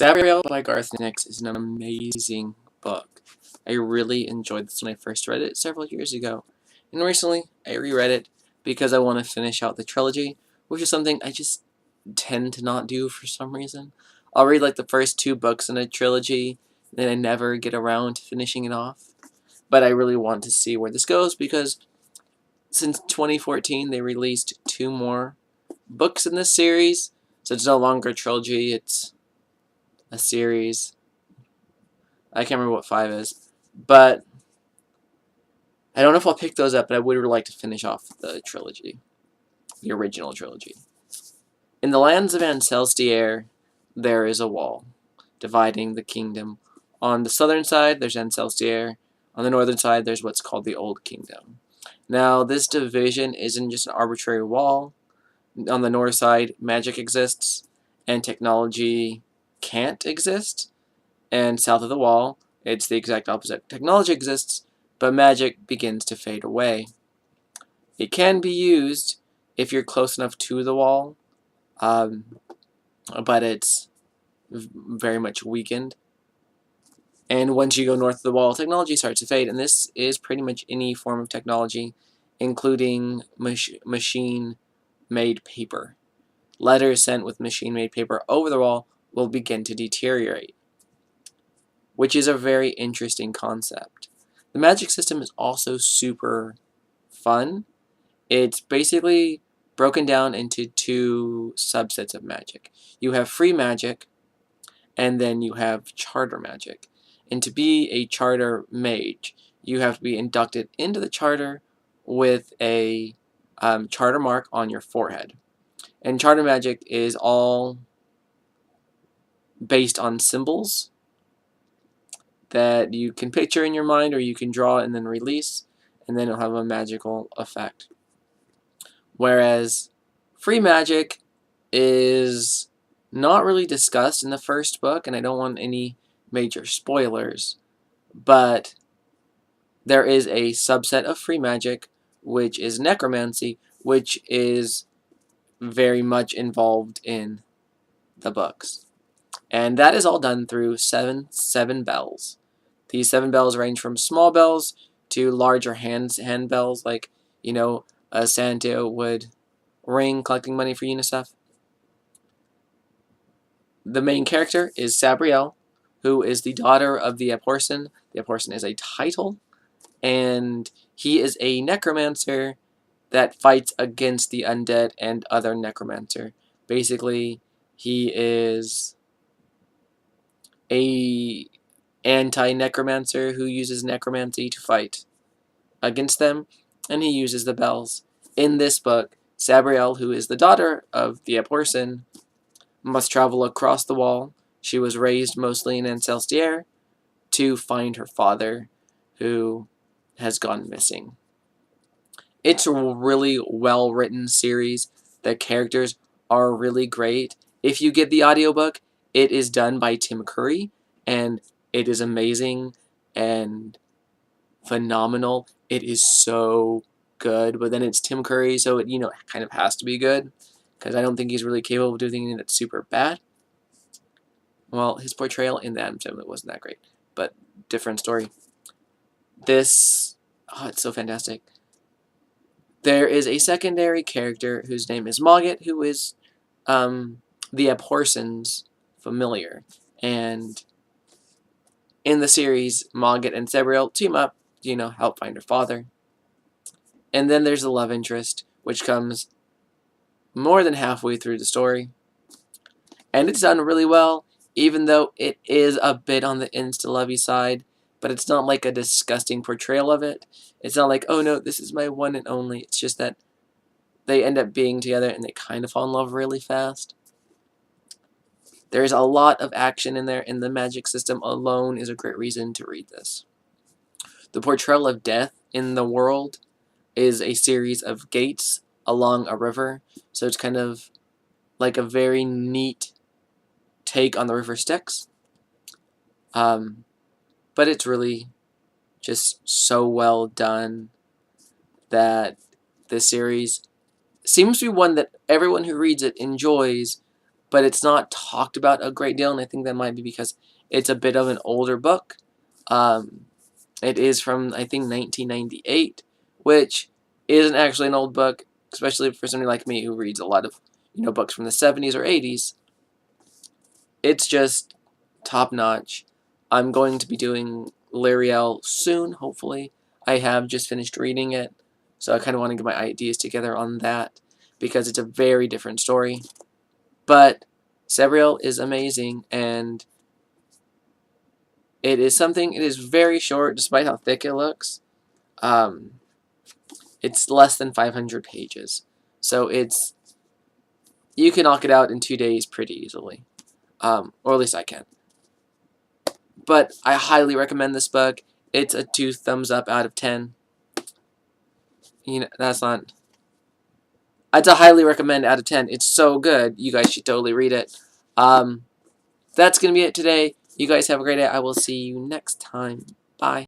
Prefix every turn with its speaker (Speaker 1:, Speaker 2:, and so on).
Speaker 1: Sabriel by Garth Nix is an amazing book. I really enjoyed this when I first read it several years ago. And recently, I reread it because I want to finish out the trilogy, which is something I just tend to not do for some reason. I'll read like the first 2 books in a trilogy, and then I never get around to finishing it off. But I really want to see where this goes because since 2014, they released 2 more books in this series. So it's no longer a trilogy, it's a series. I can't remember what 5 is. But I don't know if I'll pick those up, but I would like to finish off the trilogy. The original trilogy. In the lands of Ancelstier, there is a wall dividing the kingdom. On the southern side, there's Ancelstier. On the northern side, there's what's called the Old Kingdom. Now, this division isn't just an arbitrary wall. On the north side, magic exists, and technology can't exist. And south of the wall, it's the exact opposite. Technology exists, but magic begins to fade away. It can be used if you're close enough to the wall, but it's very much weakened. And once you go north of the wall, technology starts to fade, and this is pretty much any form of technology, including machine-made paper. Letters sent with machine-made paper over the wall will begin to deteriorate, which is a very interesting concept. The magic system is also super fun. It's basically broken down into 2 subsets of magic. You have free magic, and then you have charter magic. And to be a charter mage, you have to be inducted into the charter with a charter mark on your forehead. And charter magic is all based on symbols that you can picture in your mind, or you can draw and then release, and then it'll have a magical effect. Whereas free magic is not really discussed in the first book, and I don't want any major spoilers, but there is a subset of free magic, which is necromancy, which is very much involved in the books. And that is all done through seven bells. These 7 bells range from small bells to larger hand bells, like, you know, a Santa would ring collecting money for UNICEF. The main character is Sabriel, who is the daughter of the Aporson. The Aporson is a title, and he is a necromancer that fights against the undead and other necromancer. Basically, he is a anti-necromancer who uses necromancy to fight against them, and he uses the bells. In this book, Sabriel, who is the daughter of the Aporson, must travel across the wall. She was raised mostly in Ancelstier to find her father, who has gone missing. It's a really well-written series. The characters are really great. If you get the audiobook, it is done by Tim Curry, and it is amazing and phenomenal. It is so good, but then it's Tim Curry, so it, kind of has to be good, because I don't think he's really capable of doing anything that's super bad. Well, his portrayal in the Addams Family wasn't that great, but different story. This, it's so fantastic. There is a secondary character whose name is Mogget, who is the Aporson's familiar, and in the series, Mogget and Sabriel team up, help find her father. And then there's the love interest, which comes more than halfway through the story. And it's done really well, even though it is a bit on the insta-lovey side, but it's not like a disgusting portrayal of it. It's not like, oh no, this is my one and only. It's just that they end up being together and they kind of fall in love really fast. There's a lot of action in there, and the magic system alone is a great reason to read this. The portrayal of death in the world is a series of gates along a river, so it's kind of like a very neat take on the river Styx. But it's really just so well done that this series seems to be one that everyone who reads it enjoys, but it's not talked about a great deal, and I think that might be because it's a bit of an older book. It is from, I think, 1998, which isn't actually an old book, especially for somebody like me who reads a lot of, books from the 70s or 80s. It's just top-notch. I'm going to be doing Lyriel soon, hopefully. I have just finished reading it, so I kind of want to get my ideas together on that, because it's a very different story. But Sabriel is amazing, and it is very short, despite how thick it looks. It's less than 500 pages, so you can knock it out in 2 days pretty easily, or at least I can. But I highly recommend this book. It's a 2 thumbs up out of 10. That's not... It's a highly recommend out of 10. It's so good. You guys should totally read it. That's going to be it today. You guys have a great day. I will see you next time. Bye.